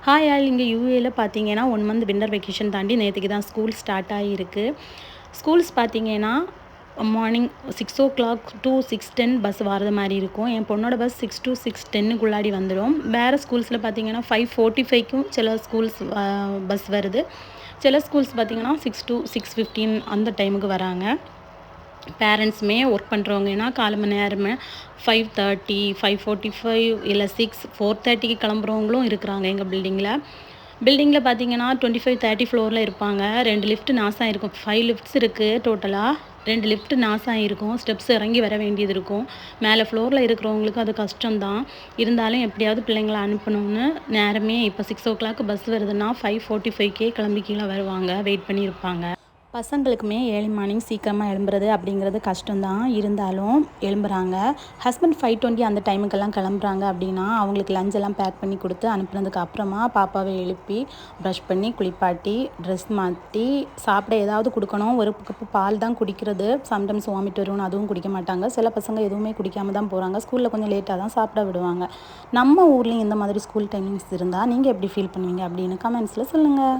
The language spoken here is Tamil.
ஹாய் ஆல் இங்கே யூஏல பார்த்தீங்கன்னா 1 மந்த் வின்டர் வெக்கேஷன் தாண்டி நேற்றுக்கு தான் ஸ்கூல் ஸ்டார்ட் ஆகியிருக்கு. ஸ்கூல்ஸ் பார்த்தீங்கன்னா மார்னிங் 6:00 to 6:10 பஸ் வர்றது மாதிரி இருக்கும். என் பொண்ணோட பஸ் 6 to 6:10க்குள்ளாடி வந்துடும். வேறு ஸ்கூல்ஸில் பார்த்தீங்கன்னா 5:45க்கும் சில ஸ்கூல்ஸ் பஸ் வருது. சில ஸ்கூல்ஸ் பார்த்தீங்கன்னா 6 to 6:15 அந்த டைமுக்கு வராங்க. பேரண்ட்ஸுமே ஒர்க் பண்ணுறவங்கன்னா 4 மணி நேரமே 5:30, 5:45 இல்லை 6, 4:30க்கு கிளம்புறவங்களும் இருக்கிறாங்க எங்கள் பில்டிங்கில் பார்த்தீங்கன்னா 25, 30 ஃப்ளோரில் இருப்பாங்க. 2 லிஃப்ட் நாஸ் ஆகிருக்கும். 5 லிஃப்ட்ஸ் இருக்குது டோட்டலாக. 2 லிஃப்ட் நாஸ் ஆகிருக்கும். ஸ்டெப்ஸ் இறங்கி வர வேண்டியது இருக்கும். மேலே ஃப்ளோரில் இருக்கிறவங்களுக்கு அது கஷ்டம்தான். இருந்தாலும் எப்படியாவது பிள்ளைங்களை அனுப்பணும்னு நேரமே இப்போ 6:00 பஸ் வருதுன்னா 5:45க்கே கிளம்பி கீழே வருவாங்க. வெயிட் பண்ணியிருப்பாங்க. பசங்களுக்குமே ஏர்லி மார்னிங் சீக்கிரமாக எழும்புறது அப்படிங்கிறது கஷ்டம்தான். இருந்தாலும் எழும்புறாங்க. ஹஸ்பண்ட் 5:20 அந்த டைமுக்கெல்லாம் கிளம்புறாங்க அப்படின்னா அவங்களுக்கு லஞ்ச் எல்லாம் பேக் பண்ணி கொடுத்து அனுப்புனதுக்கு அப்புறமா பாப்பாவை எழுப்பி ப்ரஷ் பண்ணி குளிப்பாட்டி ட்ரெஸ் மாற்றி சாப்பிட ஏதாவது கொடுக்கணும். ஒரு கப்பு பால் தான் குடிக்கிறது. சம்டைம்ஸ் வாமிட் வரும்னு அதுவும் குடிக்க மாட்டாங்க. சில பசங்க எதுவுமே குடிக்காமல் தான் போகிறாங்க. ஸ்கூலில் கொஞ்சம் லேட்டாக தான் சாப்பிட விடுவாங்க. நம்ம ஊர்லேயும் இந்த மாதிரி ஸ்கூல் டைமிங்ஸ் இருந்தால் நீங்கள் எப்படி ஃபீல் பண்ணுவீங்க அப்படின்னு கமெண்ட்ஸில் சொல்லுங்கள்.